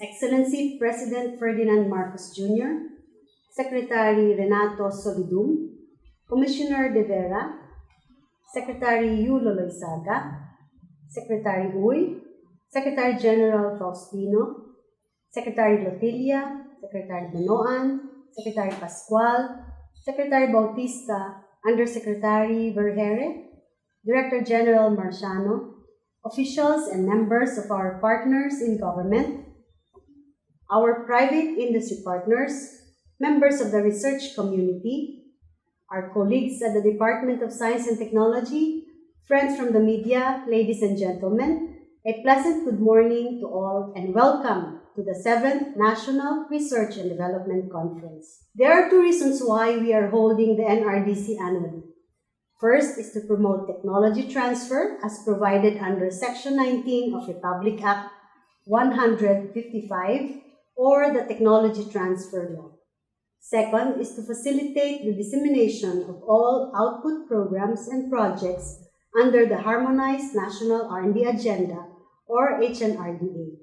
Excellency President Ferdinand Marcos Jr., Secretary Renato Solidum, Commissioner De Vera, Secretary Yulo Loizaga, Secretary Uy, Secretary General Faustino, Secretary Lotilia, Secretary Manoan, Secretary Pascual, Secretary Bautista, Undersecretary Vergere, Director General Marciano, officials and members of our partners in government, our private industry partners, members of the research community, our colleagues at the Department of Science and Technology, friends from the media, ladies and gentlemen, a pleasant good morning to all and welcome to the 7th National Research and Development Conference. There are two reasons why we are holding the NRDC annually. First is to promote technology transfer as provided under Section 19 of Republic Act 155 or the Technology Transfer Law. Second is to facilitate the dissemination of all output programs and projects under the Harmonized National R&D Agenda or HNRDA.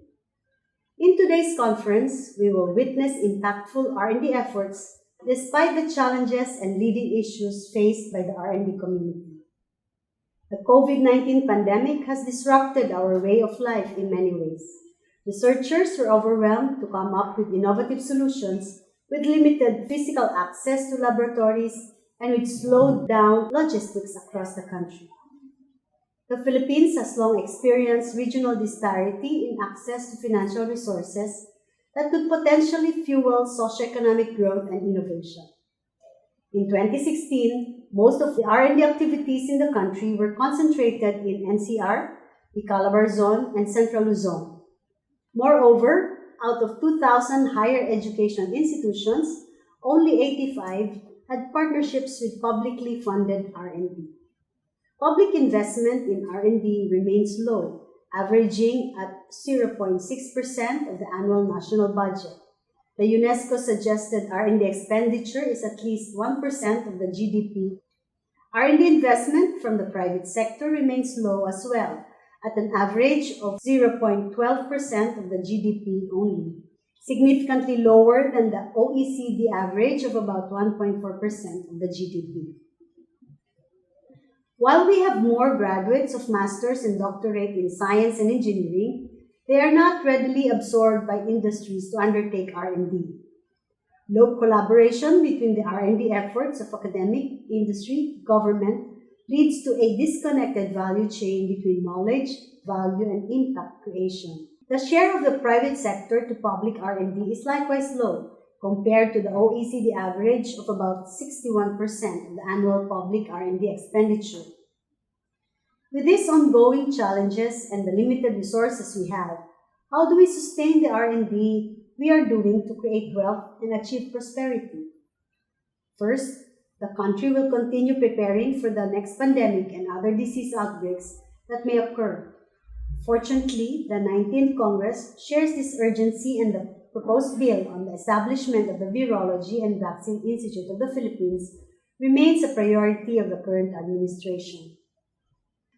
In today's conference, we will witness impactful R&D efforts despite the challenges and leading issues faced by the R&D community. The COVID-19 pandemic has disrupted our way of life in many ways. Researchers were overwhelmed to come up with innovative solutions with limited physical access to laboratories and with slowed down logistics across the country. The Philippines has long experienced regional disparity in access to financial resources that could potentially fuel socioeconomic growth and innovation. In 2016, most of the R&D activities in the country were concentrated in NCR, the Calabar Zone, and Central Luzon. Moreover, out of 2,000 higher education institutions, only 85 had partnerships with publicly funded R&D. Public investment in R&D remains low, averaging at 0.6% of the annual national budget. The UNESCO suggested R&D expenditure is at least 1% of the GDP. R&D investment from the private sector remains low as well, at an average of 0.12% of the GDP only, significantly lower than the OECD average of about 1.4% of the GDP. While we have more graduates of master's and doctorate in science and engineering, they are not readily absorbed by industries to undertake R&D. Low collaboration between the R&D efforts of academic, industry, government leads to a disconnected value chain between knowledge, value, and impact creation. The share of the private sector to public R&D is likewise low, compared to the OECD average of about 61% of the annual public R&D expenditure. With these ongoing challenges and the limited resources we have, how do we sustain the R&D we are doing to create wealth and achieve prosperity? First, the country will continue preparing for the next pandemic and other disease outbreaks that may occur. Fortunately, the 19th Congress shares this urgency, and the proposed bill on the establishment of the Virology and Vaccine Institute of the Philippines remains a priority of the current administration.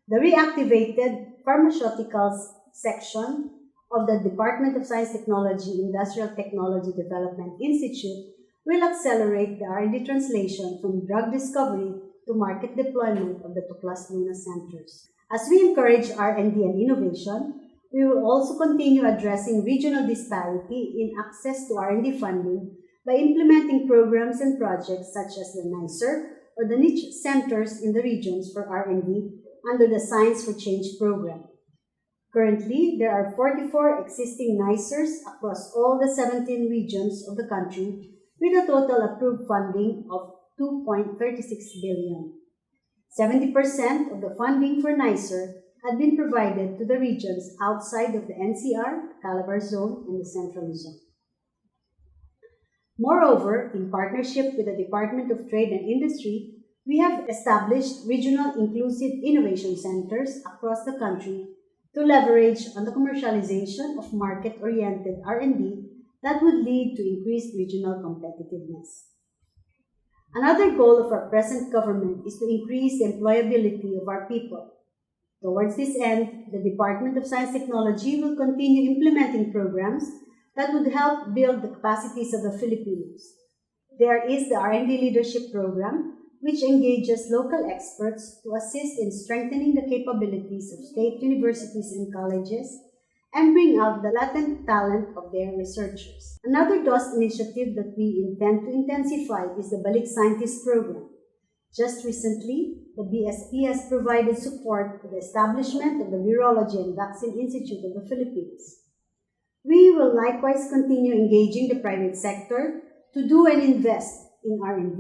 The reactivated pharmaceuticals section of the Department of Science, Technology, Industrial Technology Development Institute will accelerate the R&D translation from drug discovery to market deployment of the Tuklas Luna centers. As we encourage R&D and innovation, we will also continue addressing regional disparity in access to R&D funding by implementing programs and projects such as the NICER or the niche centers in the regions for R&D under the Science for Change program. Currently, there are 44 existing NICERs across all the 17 regions of the country with a total approved funding of 2.36 billion. 70% of the funding for NICER had been provided to the regions outside of the NCR, Calabar Zone, and the Central Zone. Moreover, in partnership with the Department of Trade and Industry, we have established regional inclusive innovation centers across the country to leverage on the commercialization of market-oriented R&D that would lead to increased regional competitiveness. Another goal of our present government is to increase the employability of our people. Towards this end, the Department of Science and Technology will continue implementing programs that would help build the capacities of the Filipinos. There is the R&D Leadership Program, which engages local experts to assist in strengthening the capabilities of state universities and colleges and bring out the latent talent of their researchers. Another DOST initiative that we intend to intensify is the Balik Scientist Program. Just recently, the BSP has provided support for the establishment of the Virology and Vaccine Institute of the Philippines. We will likewise continue engaging the private sector to do and invest in R&D.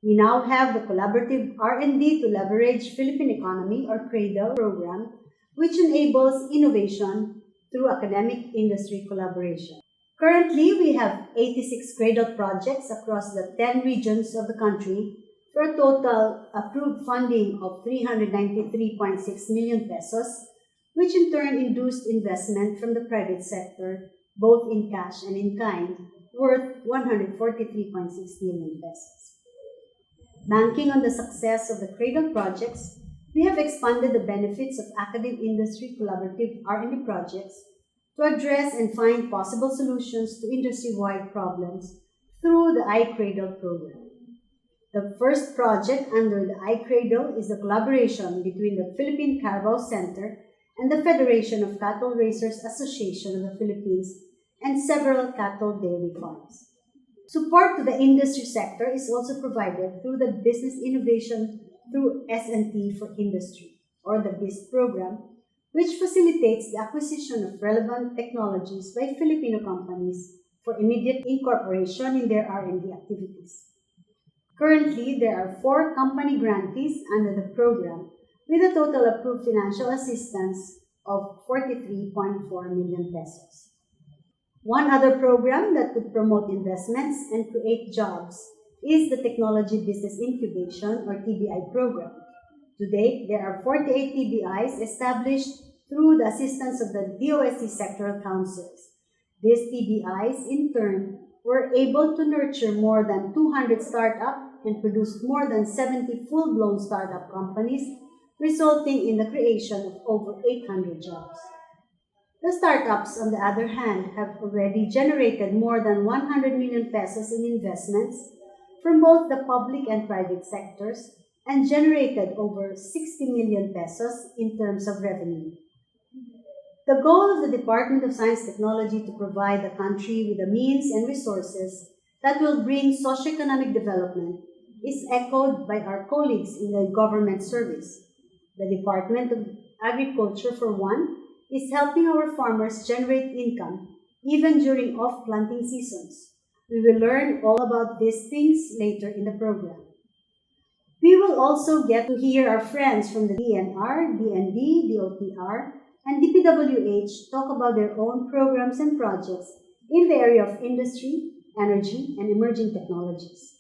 We now have the Collaborative R&D to Leverage Philippine Economy or CRADLE program, which enables innovation through academic industry collaboration. Currently, we have 86 CRADLE projects across the 10 regions of the country for a total approved funding of 393.6 million pesos, which in turn induced investment from the private sector, both in cash and in kind, worth 143.6 million pesos. Banking on the success of the CRADLE projects, we have expanded the benefits of academic industry collaborative R&D projects to address and find possible solutions to industry-wide problems through the iCradle program. The first project under the iCradle is the collaboration between the Philippine Carabao Center and the Federation of Cattle Raisers Association of the Philippines and several cattle dairy farms. Support to the industry sector is also provided through the Business Innovation through S&T for Industry, or the BIST program, which facilitates the acquisition of relevant technologies by Filipino companies for immediate incorporation in their R&D activities. Currently, there are 4 company grantees under the program with a total approved financial assistance of 43.4 million pesos. One other program that could promote investments and create jobs is the Technology Business Incubation or TBI program. To date, there are 48 TBIs established through the assistance of the DOST sectoral councils. These TBIs, in turn, were able to nurture more than 200 startups and produce more than 70 full-blown startup companies, resulting in the creation of over 800 jobs. The startups, on the other hand, have already generated more than 100 million pesos in investments from both the public and private sectors and generated over 60 million pesos in terms of revenue. The goal of the Department of Science and Technology to provide the country with the means and resources that will bring socioeconomic development is echoed by our colleagues in the government service. The Department of Agriculture, for one, is helping our farmers generate income even during off-planting seasons. We will learn all about these things later in the program. We will also get to hear our friends from the DNR, DND, DOTR, and DPWH talk about their own programs and projects in the area of industry, energy, and emerging technologies.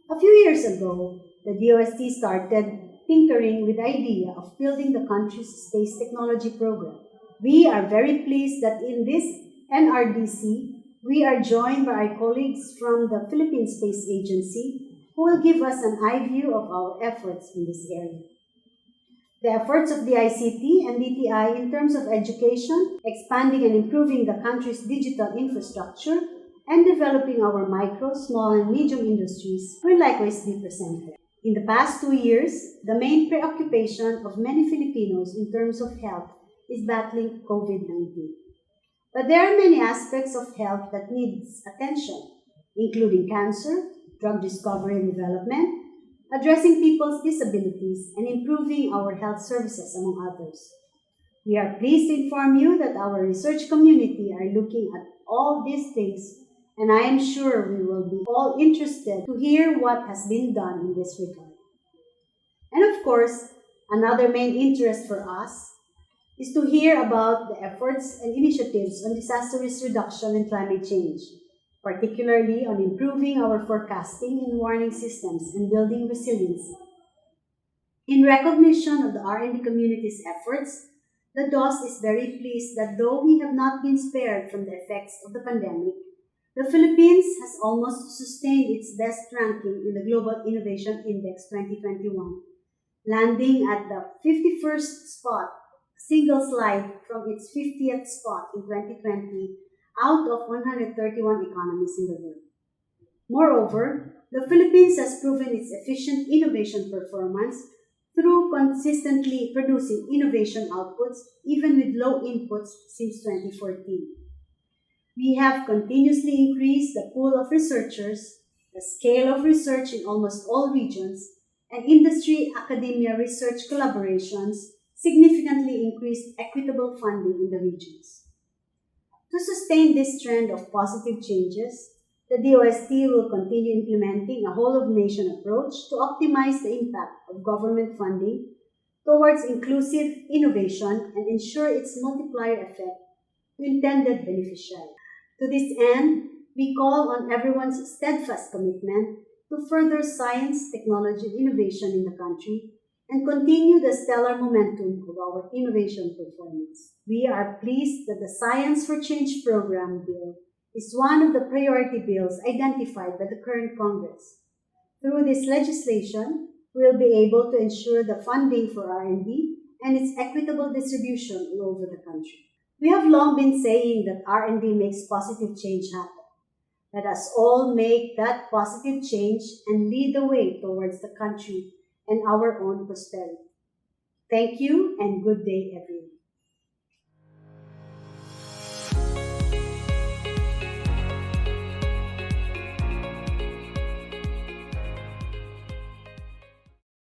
A few years ago, the DOST started tinkering with the idea of building the country's space technology program. We are very pleased that in this NRDC, we are joined by our colleagues from the Philippine Space Agency who will give us an eye view of our efforts in this area. The efforts of the ICT and DTI in terms of education, expanding and improving the country's digital infrastructure, and developing our micro, small, and medium industries will likewise be presented. In the past 2 years, the main preoccupation of many Filipinos in terms of health is battling COVID-19. But there are many aspects of health that needs attention, including cancer, drug discovery and development, addressing people's disabilities, and improving our health services, among others. We are pleased to inform you that our research community are looking at all these things, and I am sure we will be all interested to hear what has been done in this regard. And of course, another main interest for us is to hear about the efforts and initiatives on disaster risk reduction and climate change, particularly on improving our forecasting and warning systems and building resiliency. In recognition of the R&D community's efforts, the DOST is very pleased that though we have not been spared from the effects of the pandemic, the Philippines has almost sustained its best ranking in the Global Innovation Index 2021, landing at the 51st spot, single slide from its 50th spot in 2020, out of 131 economies in the world. Moreover, the Philippines has proven its efficient innovation performance through consistently producing innovation outputs even with low inputs since 2014. We have continuously increased the pool of researchers, the scale of research in almost all regions, and industry-academia research collaborations significantly increased equitable funding in the regions. To sustain this trend of positive changes, the DOST will continue implementing a whole-of-nation approach to optimize the impact of government funding towards inclusive innovation and ensure its multiplier effect to intended beneficiaries. To this end, we call on everyone's steadfast commitment to further science, technology, and innovation in the country and continue the stellar momentum of our innovation performance. We are pleased that the Science for Change Program Bill is one of the priority bills identified by the current Congress. Through this legislation, we will be able to ensure the funding for R&D and its equitable distribution all over the country. We have long been saying that R&D makes positive change happen. Let us all make that positive change and lead the way towards the country and our own prosperity. Thank you and good day, everyone.